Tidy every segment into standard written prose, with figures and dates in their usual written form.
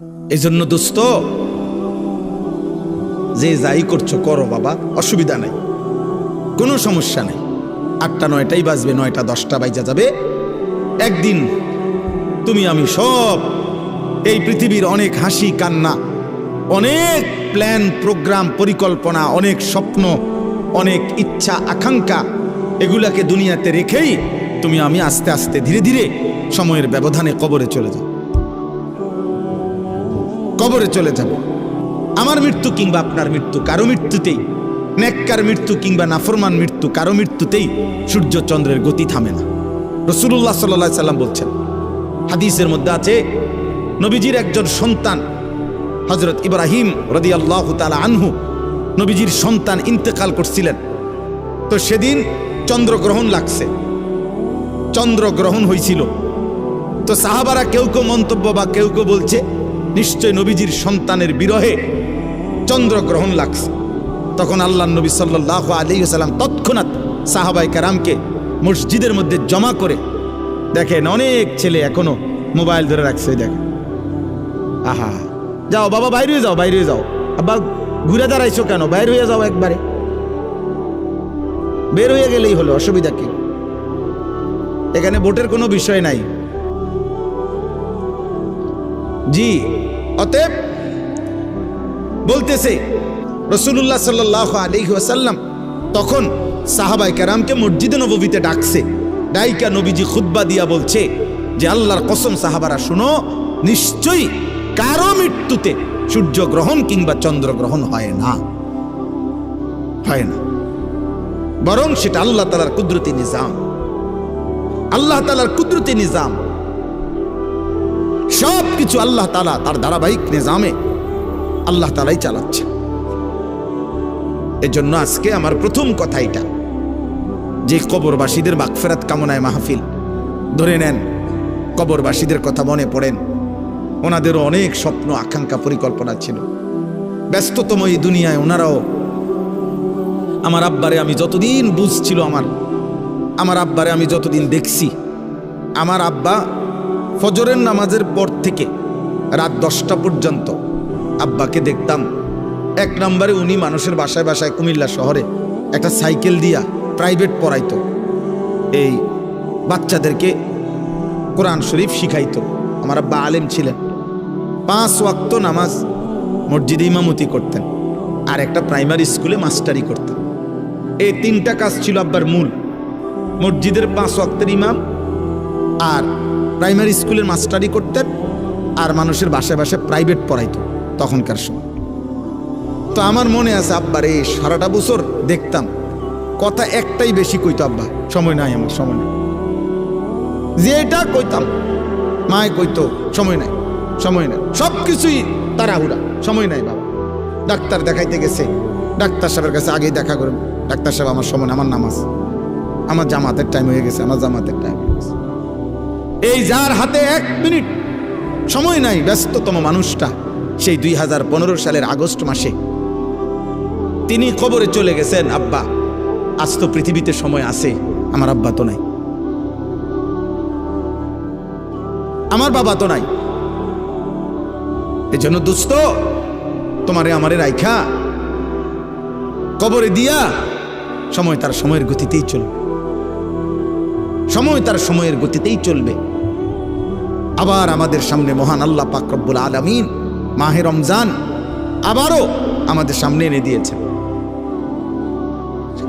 এই জন্য দোস্ত, যে যাই করছো করো বাবা, অসুবিধা নাই, কোনো সমস্যা নেই। 8টা 9টাই বাজবে, 9টা 10টা বাইজা যাবে। একদিন তুমি আমি সব এই পৃথিবীর অনেক হাসি কান্না, অনেক প্ল্যান প্রোগ্রাম পরিকল্পনা, অনেক স্বপ্ন, অনেক ইচ্ছা আকাঙ্ক্ষা, এগুলাকে দুনিয়াতে রেখেই তুমি আমি আস্তে আস্তে ধীরে ধীরে সময়ের ব্যবধানে কবরে চলে যাব। কবরে চলে যাব। আমার মৃত্যু কিংবা আপনার মৃত্যু, কারো মৃত্যুতেই, নেককার মৃত্যু কিংবা নাফরমান মৃত্যু, কারো মৃত্যুতেই সূর্য চন্দ্রের গতি থামে না। রাসূলুল্লাহ সাল্লাল্লাহু আলাইহি সাল্লাম বলছেন, হাদিসের মধ্যে আছে, নবীজির একজন সন্তান হযরত ইব্রাহিম রাদিয়াল্লাহু তাআলা আনহু, নবীজির সন্তান ইন্তেকাল করছিলেন। তো সেদিন চন্দ্রগ্রহণ লাগছে, চন্দ্রগ্রহণ হয়েছিল। তো সাহাবারা কেউ কেউ মন্তব্য বা কেউ কেউ বলছে নিশ্চয় নবীজির সন্তানের বিরহে চন্দ্রগ্রহণ লাগছে। তখন আল্লাহর নবী সাল্লাল্লাহু আলাইহি ওয়াসাল্লাম তৎক্ষণাৎ সাহাবায়ে কেরামকে মসজিদের মধ্যে জমা করে, দেখেন অনেক ছেলে এখনো মোবাইল ধরে রাখছে, দেখেন, আহা, যাও বাবা বাইরে যাও, বাইরে যাও, আব্বা ঘুরে দাঁড়াইছো কেন, বাইরে হয়ে যাও, একবারে বের হয়ে গেলেই হলো, অসুবিধা কি? এখানে ভোটের কোনো বিষয় নাই। জি, অতএব বলতেছে রাসূলুল্লাহ সাল্লাল্লাহু আলাইহি ওয়াসাল্লাম তখন সাহাবায়ে কেরামকে মসজিদে নববীতে ডাকছে। ডাইকা নবীজি খুতবা দিয়া বলছে যে আল্লাহর কসম সাহাবারা শুনো, নিশ্চয়ই কারো মৃত্যুতে সূর্যগ্রহণ কিংবা চন্দ্রগ্রহণ হয় না, হয় না, বরং সেটা আল্লাহ তাআলার কুদরতি নিজাম। আল্লাহ তাআলার কুদরতি নিজাম, সব কিছু আল্লাহ তাআলা তার ধারাবাহিক নিজামে আল্লাহ তাআলাই চালাচ্ছে। এজন্য আজকে আমার প্রথম কথা এটা যে কবরবাসীদের মাগফিরাত কামনায় মাহফিল। ধরে নেন কবরবাসীদের কথা মনে পড়েন, ওনাদেরও অনেক স্বপ্ন আকাঙ্ক্ষা পরিকল্পনা ছিল। ব্যস্ততম এই দুনিয়ায় ওনারাও, আমার আব্বারে আমি যতদিন বুঝছিল, আমার আব্বারে আমি যতদিন দেখছি, আমার আব্বা ফজরের নামাজের পর থেকে রাত 10টা পর্যন্ত আব্বাকে দেখতাম। এক নম্বরে উনি মানুষের বাসায় বাসায় কুমিল্লা শহরে একটা সাইকেল দিয়া প্রাইভেট পড়াইতো, এই বাচ্চাদেরকে কোরআন শরীফ শিখাইতো। আমার আব্বা আলেম ছিলেন, 5 ওয়াক্ত নামাজ মসজিদে ইমামতি করতেন, আর একটা প্রাইমারি স্কুলে মাস্টারি করতেন। এই 3টা কাজ ছিল আব্বার মূল, মসজিদের 5 ওয়াক্তের ইমাম, আর প্রাইমারি স্কুলের মাস্টারি করতেন, আর মানুষের বাসায় বাসায় প্রাইভেট পড়াইতো তখনকার সময়। তো আমার মনে আছে আব্বার এই সারাটা বছর দেখতাম কথা একটাই বেশি কইতো, আব্বা সময় নাই, আমার সময় নাই, যেটা কইতাম মায় কইতো সময় নাই, সময় নাই, সব কিছুই তাড়াহুড়া, সময় নাই বাবা। ডাক্তার দেখাইতে গেছে, ডাক্তার সাহেবের কাছে আগেই দেখা করেন, ডাক্তার সাহেব আমার সময়, আমার নামাজ, আমার জামাতের টাইম হয়ে গেছে, আমার জামাতের টাইম হয়ে গেছে। এই যার হাতে 1 মিনিট সময় নাই, ব্যস্ততম মানুষটা, সেই 2015 সালের আগস্ট মাসে তিনি কবরে চলে গেছেন। আব্বা আজ তো পৃথিবীতে সময় আছে, আমার আব্বা তো নাই, আমার বাবা তো নাই। এজন্য দোস্ত, তোমারে আমারে রাইখা কবরে দিয়া সময় তার সময়ের গতিতেই চলবে, সময় তার সময়ের গতিতেই চলবে। আবার আমাদের সামনে মহান আল্লাহ পাক রব্বুল আলামিন মাহে রমজান আবারও আমাদের সামনে এনে দিয়েছেন,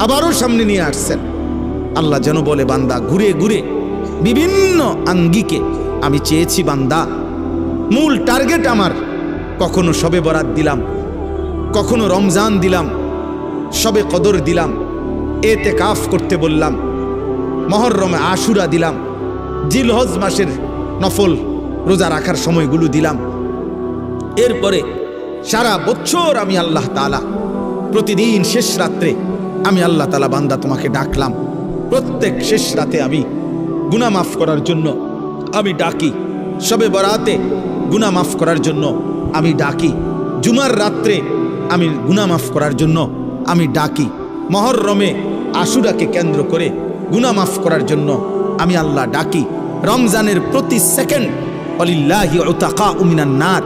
আবারও সামনে নিয়ে আসছেন। আল্লাহ যেন বলে, বান্দা ঘুরে ঘুরে বিভিন্ন আঙ্গিকে আমি চেয়েছি বান্দা, মূল টার্গেট আমার, কখনো শবে বরাত দিলাম, কখনো রমজান দিলাম, শবে কদর দিলাম, এতেকাফ করতে বললাম, মুহররমে আশুরা দিলাম, জিলহজ মাসের নফল রোজা রাখার সময়গুলো দিলাম। এরপরে সারা বছর আমি আল্লাহ তাআলা প্রতিদিন শেষ রাত্রে আমি আল্লাহ তাআলা বান্দা তোমাকে ডাকলাম। প্রত্যেক শেষ রাতে আমি গুনাহ মাফ করার জন্য আমি ডাকি, শবে বরাতে গুনাহ মাফ করার জন্য আমি ডাকি, জুমার রাত্রে আমি গুনাহ মাফ করার জন্য আমি ডাকি, মুহররমে আশুরাকে কেন্দ্র করে গুনাহ মাফ করার জন্য আমি আল্লাহ ডাকি। রমজানের প্রতি সেকেন্ড ওয়ালিল্লাহি উতাকাউ মিনান নার,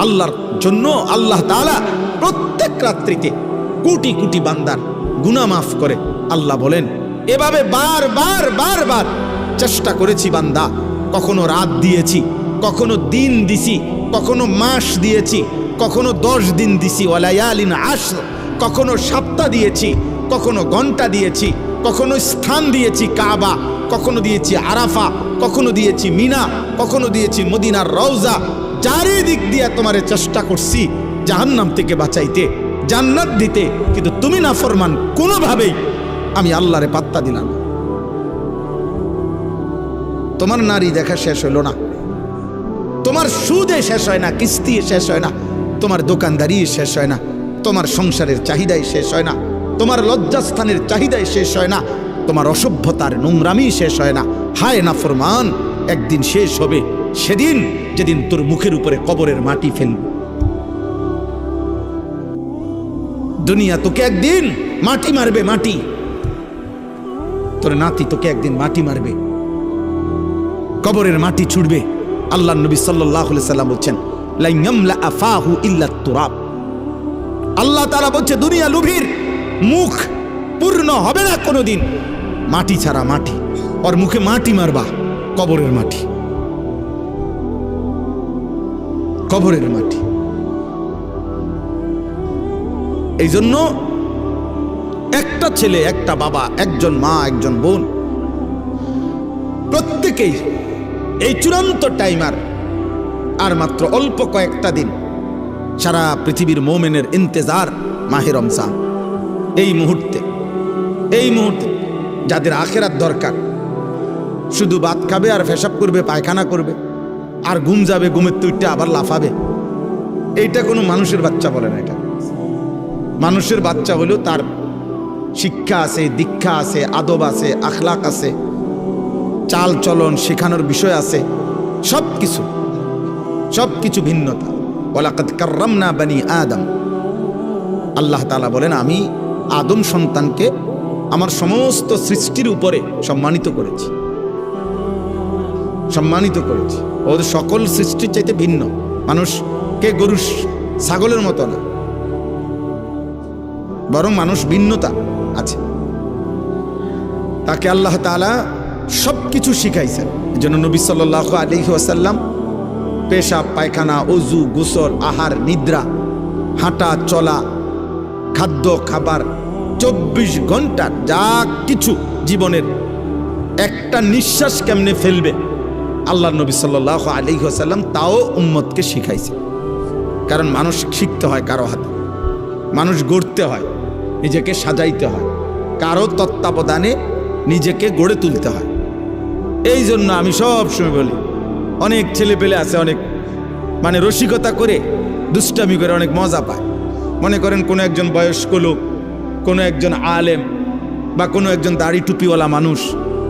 আল্লাহর জন্য আল্লাহ তাআলা প্রত্যেক রাত্রিতে কোটি কোটি বান্দার গুনাহ মাফ করে। আল্লাহ বলেন, এভাবে বারবার চেষ্টা করেছি বান্দা, কখনো রাত দিয়েছি, কখনো দিন দিছি, কখনো মাস দিয়েছি, কখনো 10 দিন দিছি, ওয়ালায়ালিন আশর, কখনো সপ্তাহ দিয়েছি, কখনো ঘন্টা দিয়েছি, কখনো স্থান দিয়েছি কাবা, কখনো দিয়েছি আরাফা, কখনো দিয়েছি মিনা, কখনো দিয়েছি মদিনার রওজা। চারিদিক দিয়ে তোমারে চেষ্টা করছি জাহান্নাম থেকে বাঁচাইতে, জান্নাত দিতে, কিন্তু তুমি নাফরমান, কোনোভাবেই আমি আল্লাহরে পাত্তা দিলাম না। তোমার নারী দেখা শেষ হলো না, তোমার সুদে শেষ হয় না, কিস্তি শেষ হয় না, তোমার দোকানদারি শেষ হয় না, তোমার সংসারের চাহিদাই শেষ হয় না, তোমার লজ্জাস্থানের চাহিদাই শেষ হয় না, তোমার অসভ্যতার নোংরামি শেষ হয় না। হায় নাফরমান, একদিন শেষ হবে, সেদিন যেদিন তোর মুখের উপরে কবরের মাটি ফেলবে। দুনিয়া তোকে একদিন মাটি মারবে, মাটি। তোর নাতি তোকে একদিন মাটি মারবে, কবরের মাটি ছুড়বে। আল্লাহ নবী সাল্লাল্লাহু আলাইহি সাল্লাম বলছেন, লা ইয়ামলা আফাহু ইল্লা তুরাব। আল্লাহ তাআলা বলছে, দুনিয়া লোভীর মুখ পূর্ণ হবে না কোনোদিন মাটি ছাড়া, মাটি। ওর মুখে মাটি মারবা, কবরের মাটি, কবরের মাটি। এই জন্য একটা ছেলে, একটা বাবা, একজন মা, একজন বোন, প্রত্যেকেই এই চূড়ান্ত টাইমার আর মাত্র অল্প কয়েকটা দিন। সারা পৃথিবীর মোমেনের ইন্তেজার মাহে রমজান। এই মুহূর্তে যাদের আখেরাত দরকার, শুধু ভাত খাবে আর পেশাব করবে, পায়খানা করবে, আর ঘুম যাবে, ঘুমের তুইটা আবার লাফাবে। এইটা কোনো মানুষের বাচ্চা বলে না। এটা মানুষের বাচ্চা হলেও তার শিক্ষা আছে, দীক্ষা আছে, আদব আছে, আখলাক আছে, চাল চলন শেখানোর বিষয় আছে, সবকিছু ভিন্নতা। ওয়ালাকাদ কাররামনা বানি আদম। আল্লাহ তাআলা বলেন, আমি আদম সন্তানকে আমার সমস্ত সৃষ্টির উপরে সম্মানিত করেছি। ওদের সকল সৃষ্টির চাইতে ভিন্ন। মানুষকে গরু ছাগলের মতো না, বরং মানুষ ভিন্নতা আছে। তাকে আল্লাহ তাআলা সবকিছু শিখাইছেন। এজন্য নবী সাল্লাল্লাহু আলাইহি ওয়াসাল্লাম পেশাব, পায়খানা, ওযু, গোসল, আহার, নিদ্রা, হাঁটা চলা, খাদ্য খাবার, 24 ঘন্টা যা কিছু জীবনের একটা নিঃশ্বাস কেমনে ফেলবে, আল্লাহ নবী সাল্লাল্লাহু আলাইহি ওয়াসাল্লাম তাও উম্মতকে শিখাইছে। কারণ মানুষ শিখতে হয় কারো হাতে, মানুষ গড়তে হয়, নিজেকে সাজাইতে হয়, কারো তত্ত্বাবধানে নিজেকে গড়ে তুলতে হয়। এই জন্য আমি সব সময় বলি, অনেক ছেলে পেলে আছে, অনেক রসিকতা করে, দুষ্টামি করে অনেক মজা পায়। মনে করেন কোনো একজন বয়স্ক লোক, কোনো একজন আলেম, বা কোনো একজন দাড়ি টুপিওয়ালা মানুষ,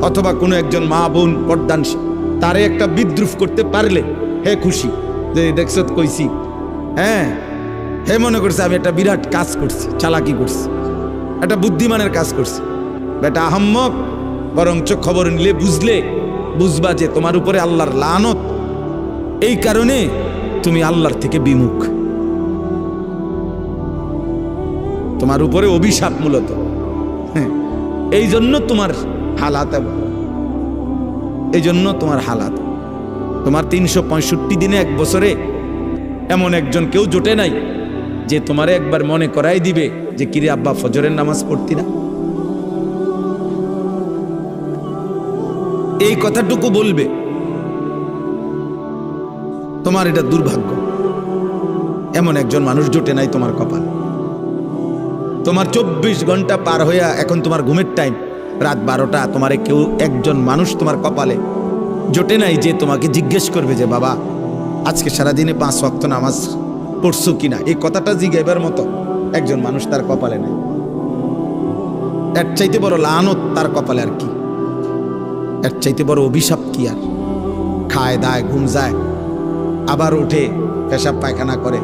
অথবা কোনো একজন মা বোন পর্দানশীল, তারে একটা বিদ্রুপ করতে পারলে হে খুশি, যে দেখছ কইছি। হ্যাঁ, হে মনে করছে আমি একটা বিরাট কাজ করছি, চালাকি করছি, একটা বুদ্ধিমানের কাজ করছি। বেটা আহম্মক, বরঞ্চ খবর নিলে বুঝবা যে তোমার উপরে আল্লাহর লানত। এই কারণে তুমি আল্লাহর থেকে বিমুখ, তোমার উপরে অভিশাপ মূলত। হ্যাঁ, এই জন্য তোমার হালাত, তোমার 365 দিনে, এক বছরে এমন একজন কেউ জোটে নাই যে তোমারে একবার মনে করাই দিবে যে কিরে আব্বা ফজরের নামাজ পড়তি না। এই কথাটুকু বলবে, তোমার এটা দুর্ভাগ্য, এমন একজন মানুষ জোটে নাই তোমার কপাল। তোমার 24 ঘন্টা পার হইয়া এখন তোমার ঘুমের টাইম, রাত 12টা, তোমারে কেউ একজন মানুষ তোমার কপালে জোটে নাই যে তোমাকে জিজ্ঞেস করবে যে বাবা আজকে সারাদিনে 5 ওয়াক্ত নামাজ পড়ছো কিনা। এই কথাটা জিজ্ঞাসার মতো একজন মানুষ তার কপালে নাই। এর চাইতে বড় লানত তার কপালে আর কি, এর চাইতে বড় অভিশাপ কি আর। খায় দায়, ঘুম যায়, আবার উঠে পেশাব পায়খানা করে,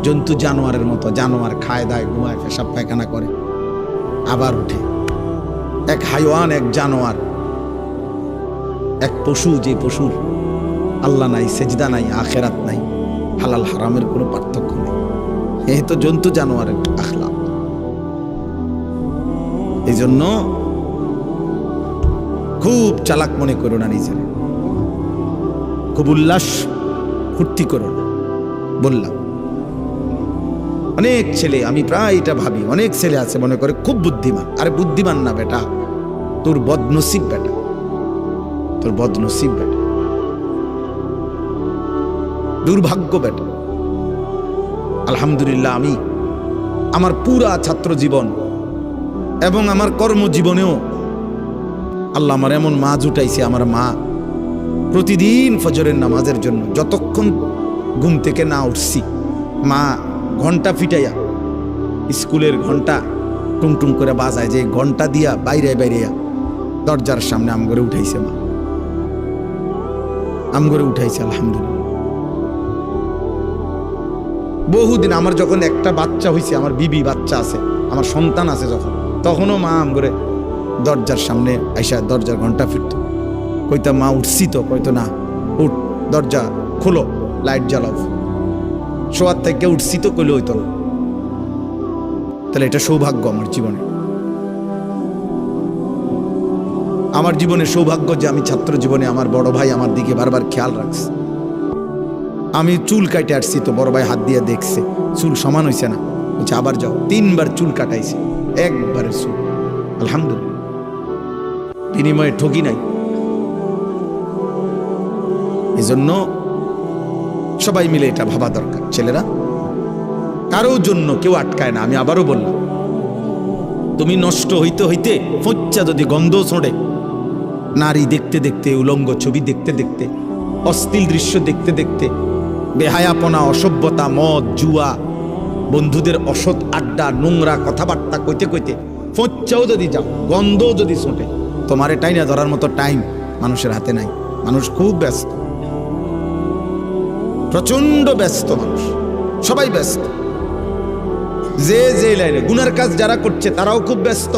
জন্তু জানোয়ারের মতো। জানোয়ার খায় দায়, ঘুমায়, পেশাব পায়খানা করে, আবার উঠে। এক হাইওয়ান, এক জানোয়ার, এক পশু, যে পশুর আল্লাহ নাই, সেজদা নাই, আখেরাত নাই, হালাল হারামের কোনো পার্থক্য নেই। এই তো জন্তু জানোয়ারের আখলাক। এই জন্য খুব চালাক মনে করো না নিজের, খুব উল্লাস ফুর্তি করো না। বললাম অনেক ছেলে, আমি প্রায় এটা ভাবি, অনেক ছেলে আছে মনে করে খুব বুদ্ধিমান। আরে বুদ্ধিমান না বেটা, তোর বদনসিব বেটা, তোর বদনসিব বেটা, দুর্ভাগ্য বেটা। আলহামদুলিল্লাহ আমি আমার পুরা ছাত্র জীবন এবং আমার কর্মজীবনেও আল্লাহ আমার এমন মা জুটাইছে। আমার মা প্রতিদিন ফজরের নামাজের জন্য যতক্ষণ ঘুম থেকে না উঠছি, মা ঘন্টা ফিটাইয়া, স্কুলের ঘন্টা টুংটুং করে বাজায়, যে ঘন্টা দিয়া বাইরে বাইরে দরজার সামনে আমগরে উঠাইছে। মা আমগরে উঠাইছে আলহামদুলিল্লাহ। বহুদিন আমার যখন একটা বাচ্চা হয়েছে, আমার বিবি বাচ্চা আছে, আমার সন্তান আছে যখন, তখনও মা আমগরে দরজার সামনে আইসা দরজার ঘন্টা ফিরত, কইতা মা উঠছি তো, কইতো না উঠ, দরজা খোলো, লাইট জ্বালাও। শোয়ার থেকে উঠছি তো কইলে হইতো না। তাহলে এটা সৌভাগ্য আমার জীবনে, আমার জীবনে সৌভাগ্য যে আমি ছাত্র জীবনে আমার বড় ভাই আমার দিকে বারবার খেয়াল রাখছে। আমি চুল কাটে আসছি তো বড় ভাই হাত দিয়ে দেখছে, চুল সমান হয়েছে না, বলছে আবার যাও। 3 বার চুল কাটাইছে, একবারে চুল। আলহামদুলিল্লাহ, বিনিময়ে ঠকি নাই। এজন্য সবাই মিলে এটা ভাবা দরকার। ছেলেরা, কারো জন্য কেউ আটকায় না। আমি আবারও বললাম, তুমি নষ্ট হইতে হইতে ফচ্চা যদি গন্ধ ছোঁড়ে, নারী দেখতে দেখতে, উলঙ্গ ছবি দেখতে দেখতে, অশ্লীল দৃশ্য দেখতে দেখতে, বেহায়াপনা, অসভ্যতা, মদ, জুয়া, বন্ধুদের অসৎ আড্ডা, নোংরা কথাবার্তা কইতে কইতে ফচ্চাও যদি যাও, গন্ধও যদি ছোটে, তোমার এটাই না ধরার মতো টাইম মানুষের হাতে নাই। মানুষ খুব ব্যস্ত, প্রচন্ড ব্যস্ত মানুষ, সবাই ব্যস্ত। যে যে লাইনে গুনার কাজ যারা করছে তারাও খুব ব্যস্ত,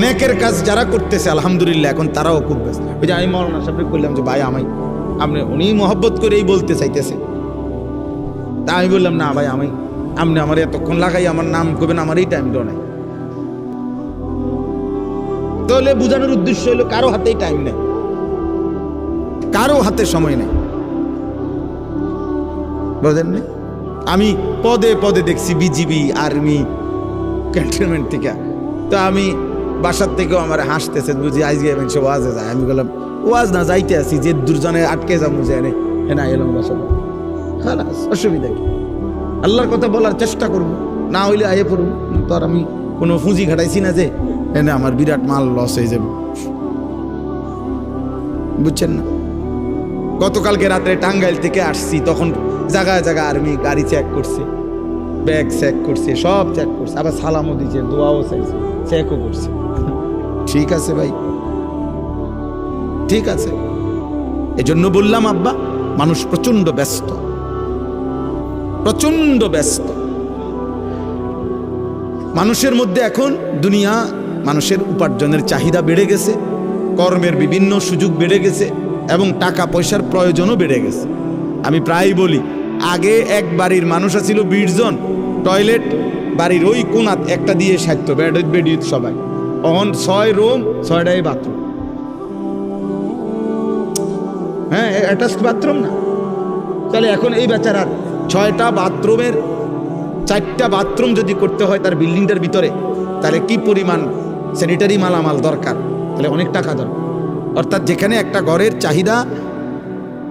নেকের কাজ যারা করতেছে আলহামদুলিল্লাহ এখন তারাও খুব ব্যস্ত। ওই যে আমি মৌলানা সাহেবকে বললাম যে ভাই আমি, আপনি, উনি মহব্বত করেই বলতে চাইতেছে, তা আমি বললাম না ভাই আমি, আপনি আমার এতক্ষণ লাগাই আমার নাম করবেন, আমার এই টাইম দেওয়া নাই। তাহলে বোঝানোর উদ্দেশ্য হলো কারো হাতেই টাইম নেই, কারো হাতে সময় নেই, বুঝলেন না? আমি পদে পদে দেখছি বিজিবি, আর্মি, ক্যান্টনমেন্ট থেকে। তো আমি বাসার থেকেও আমার হাসতেছে, বুঝি আজকে সে ওয়াজে যায়। আমি বললাম ওয়াজ না যাইতে আছি, যে দুজনে আটকে যাবো, যে না এলাম বাসা, খালাস, অসুবিধা কি? আল্লাহর কথা বলার চেষ্টা করব, না হইলে আয়ে পড়ব। তো আর আমি কোনো পুঁজি ঘাটাইছি না যে এনে আমার বিরাট মাল লস হয়ে যাবে, বুঝছেন না? গতকালকে রাত্রে টাঙ্গাইল থেকে আসছি, তখন জায়গায় জায়গায় আর্মি গাড়ি চেক করছে, ব্যাগ চেক করছে, সব চেক করছে, আবার সালামও দিচ্ছে, দোয়াও চাইছে, চেকও করছে। ঠিক আছে ভাই, ঠিক আছে। এজন্য বললাম আব্বা, মানুষ প্রচন্ড ব্যস্ত, প্রচন্ড ব্যস্ত। মানুষের মধ্যে এখন দুনিয়া, মানুষের উপার্জনের চাহিদা বেড়ে গেছে, কর্মের বিভিন্ন সুযোগ বেড়ে গেছে এবং টাকা পয়সার প্রয়োজনও বেড়ে গেছে। আমি প্রায় বলি, আগে এক বাড়ির মানুষ ছিল 20 জন, টয়লেট বাড়ির ওই কোনাত একটা দিয়ে সাজতো, বেড সবাই। অন 6 রুম, 6টাই বাথরুম। হ্যাঁ, অ্যাটাচড বাথরুম না? তাহলে এখন এই বেচারার 6টা বাথরুমের 4টা বাথরুম যদি করতে হয় তার বিল্ডিংটার ভিতরে, তাহলে কি পরিমাণ স্যানিটারি মালামাল দরকার, তাহলে অনেক টাকা দরকার। অর্থাৎ যেখানে একটা ঘরের চাহিদা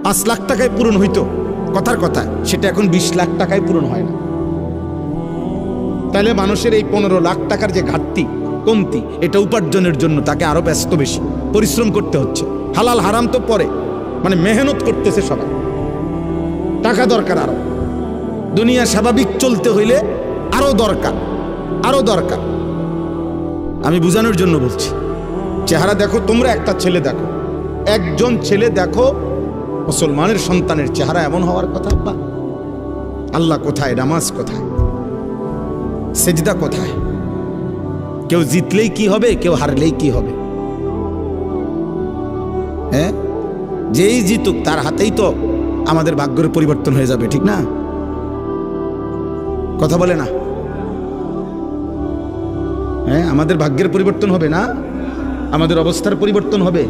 5 লাখ টাকায় পূরণ হইতো, কথার কথা, সেটা এখন 20 লাখ টাকায় পূরণ হয় না। তাহলে মানুষের এই 15 লাখ টাকার যে ঘাটতি, কমতি, এটা উপার্জনের জন্য তাকে আরো ব্যস্ত, বেশি পরিশ্রম করতে হচ্ছে। হালাল হারাম তো পরে, মানে মেহনত করতেছে সবাই, টাকা দরকার আরো। দুনিয়া স্বাভাবিক চলতে হইলে আরো দরকার, আরো দরকার। আমি বোঝানোর জন্য বলছি। চেহারা দেখো, তোমরা একটা ছেলে দেখো, একজন ছেলে দেখো, মুসলমানের সন্তানের চেহারা এমন হওয়ার কথা। বা আল্লাহ কোথায়, নামাজ কোথায়, সেজদা কোথায়? কেউ জিতলেই কি হবে, কেউ হারলেই কি হবে? হ্যাঁ, যেই জিতুক তার হাতেই তো আমাদের ভাগ্যের পরিবর্তন হয়ে যাবে, ঠিক না? কথা বলে না? হ্যাঁ, আমাদের ভাগ্যের পরিবর্তন হবে না, আমাদের অবস্থার পরিবর্তন হবে।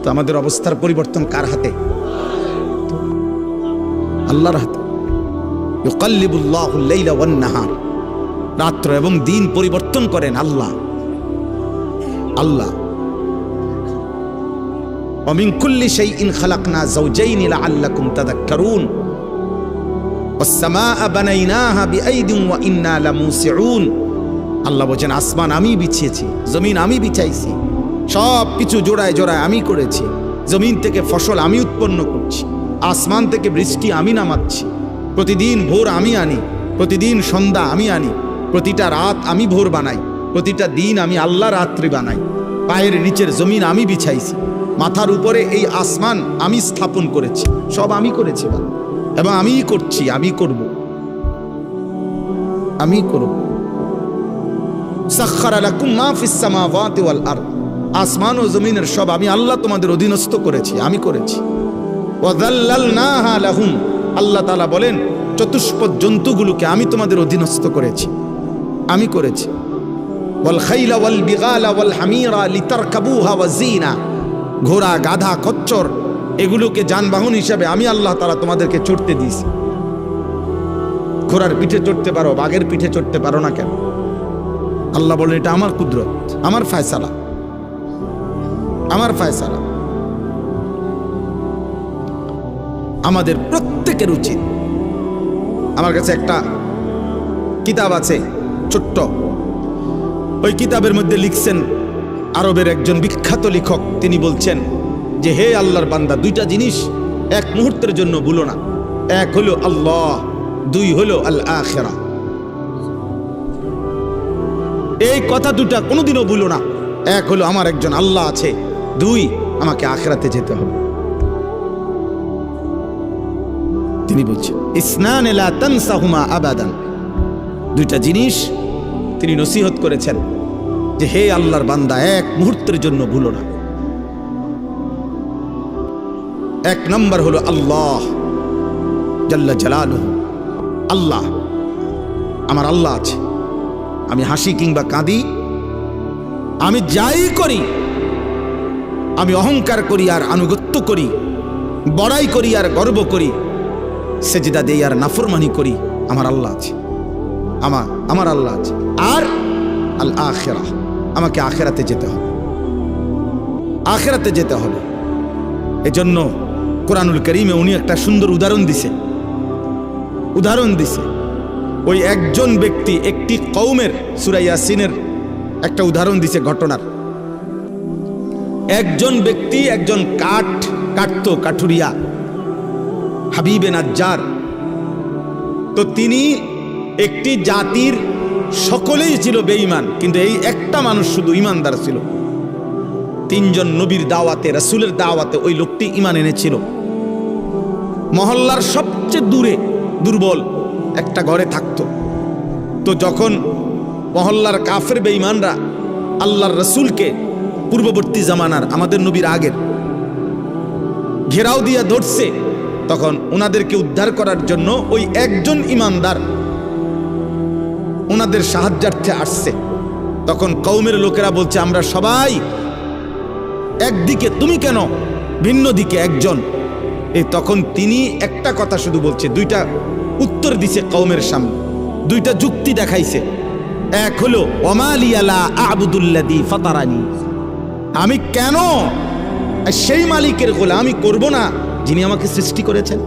তো আমাদের অবস্থার পরিবর্তন কার হাতে? আল্লাহর হাতে। ইউকাল্লিবুল্লাহুল লাইলা ওয়ান নাহার, রাত্র এবং দিন পরিবর্তন করেন আল্লাহ। আল্লাহ ওয়া মিন কুল্লি শাইইন খালাকনা যাওজাইনি লাআল্লাকুম তাযাক্কারুন ওয়াস সামাআ বানাইনাহা বিআইদিন ওয়া ইন্না লামুসিউন। আল্লাহ বলেন আসমান আমি বিছিয়েছি, জমিন আমি বিছাইছি, সব কিছু জোড়ায় জোড়ায় আমি করেছি। জমিন থেকে ফসল আমি উৎপন্ন করছি, আসমান থেকে বৃষ্টি আমি নামাচ্ছি, প্রতিদিন ভোর আমি আনি, প্রতিদিন সন্ধ্যা আমি আনি, প্রতিটা রাত আমি ভোর বানাই, প্রতিটা দিন আমি আল্লাহ রাত্রি বানাই। পায়ের নিচের জমিন আমি বিছাইছি, মাথার উপরে এই আসমান আমি স্থাপন করেছি, সব আমি করেছি এবং আমিই করছি, আমি করব, আমি করব। সাখখারা লাকুম মা ফিস সামাওয়াতি ওয়াল আরদ, আসমান ও জমিনের সব আমি আল্লাহ তোমাদের অধীনস্থ করেছি, আমি করেছি। ওয়া যাল্লালনাহা লাহুম, আল্লাহ তাআলা বলেন চতুষ্পদ জন্তুগুলোকে আমি তোমাদের অধীনস্থ করেছি, আমি করেছি। ওয়াল খাইলা ওয়াল বিগালা ওয়াল হামিরা লিতারকাবুহা ওয়া জিনা, ঘোড়া গাধা খচ্চর এগুলোকে যানবাহন হিসাবে আমি আল্লাহ তাআলা তোমাদেরকে চড়তে দিয়েছি। ঘোড়ার পিঠে চড়তে পারো, বাঘের পিঠে চড়তে পারো না কেন? আল্লাহ বলেন এটা আমার কুদরত, আমার ফয়সালা, আমার ফয়সালা। আমাদের প্রত্যেকের উচিত, আমার কাছে একটা কিতাব আছে ছোট্ট, ওই কিতাবের মধ্যে লিখছেন আরবের একজন বিখ্যাত লেখক, তিনি বলছেন যে হে আল্লাহর বান্দা, দুইটা জিনিস এক মুহূর্তের জন্য ভুলো না। এক হলো আল্লাহ, দুই হলো আল আখিরা। এই কথা দুটা কোনোদিনও ভুলো না। এক হলো আমার একজন আল্লাহ আছে, দুই আমাকে আখিরাতে যেতে হবে। তিনি বলছেন ইসনান লা তানসাহুমা আবাদান, দুইটা জিনিস তিনি নসিহত করেছেন যে হে আল্লাহর বান্দা, এক মুহূর্তের জন্য ভুলো না। এক নম্বর হলো আল্লাহ জাল্লা জালালুহু, আল্লাহ, আমার আল্লাহ আছে। আমি হাসি কিংবা কাঁদি, আমি যাই করি, আমি অহংকার করি আর আনুগত্য করি, বড়াই করি আর গর্ব করি, সেজদা দেই আর নাফরমানি করি, আমার আল্লাহ আছে, আমার আল্লাহ আছে। আর আল আখিরা, আমাকে আখিরাতে যেতে হবে, আখিরাতে যেতে হবে। এজন্য কোরআনুল কারীমে উনি একটা সুন্দর উদাহরণ দিছে। ওই একজন ব্যক্তি একটি কওমের, সূরা ইয়াসিনের একটা উদাহরণ দিছে ঘটনার। একজন ব্যক্তি একজন কাটতো, কাঠুরিয়া, হাবিবে নাজ্জার। তো তিনি একটি জাতির সকলেই ছিল বেঈমান, কিন্তু এই একটা মানুষ শুধু ইমানদার ছিল। তিনজন নবীর দাওয়াতে, রাসূলের দাওয়াতে ওই লোকটি ঈমান এনেছিল। মহল্লার সবচেয়ে দূরে দুর্বল একটা ঘরে থাকতো। তো যখন মহল্লার কাফের বেঈমানরা আল্লাহর রাসূলকে, পূর্ববর্তী জামানার আমাদের নবীর আগের, ঘেরাও দিয়া ধরছে, তখন ওনাদেরকে উদ্ধার করার জন্য ওই একজন ইমানদার ওনাদের সাহায্যার্থে আসছে। তখন কওমের লোকেরা বলছে আমরা সবাই একদিকে, তুমি কেন ভিন্ন দিকে একজন? তখন তিনি একটা কথা শুধু বলছে, দুইটা উত্তর দিছে কওমের সামনে, দুইটা যুক্তি দেখাইছে। এক হলো ওমা লিয়া লা আ'বুদুল্লাযী ফাতারানি, আমি কেন সেই মালিকের গোলামি করব না যিনি আমাকে সৃষ্টি করেছেন।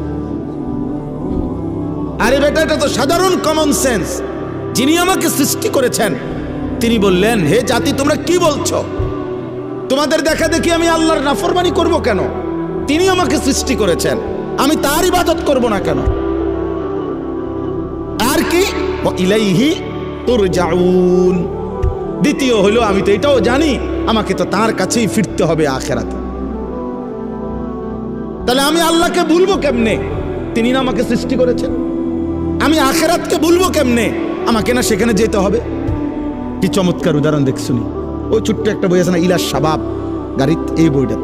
আরে বেটা, এটা তো সাধারণ কমন সেন্স। যিনি আমাকে সৃষ্টি করেছেন তিনি বললেন, হে জাতি তোমরা কি বলছো? তোমাদের দেখা দেখি আমি আল্লাহর নাফরমানি করব কেন? তিনি আমাকে সৃষ্টি করেছেন, আমি তার ইবাদত করব না কেন? আর কি ইলাইহি তুরজাউন। দ্বিতীয় হলো আমি তো এটাও জানি আমাকে তো তার কাছেই ফিরতে হবে আখিরাতে। তাহলে আমি আল্লাহকে ভুলবো কেমনে? তিনি না আমাকে সৃষ্টি করেছেন। আমি আখিরাতকে ভুলবো কেমনে? আমাকে না সেখানে যেতে হবে। কি চমৎকার উদাহরণ দেখ শুনি। ওই ছোট্ট একটা বই আছে না, ইলা শাবাব গাড়িত, এই বইটা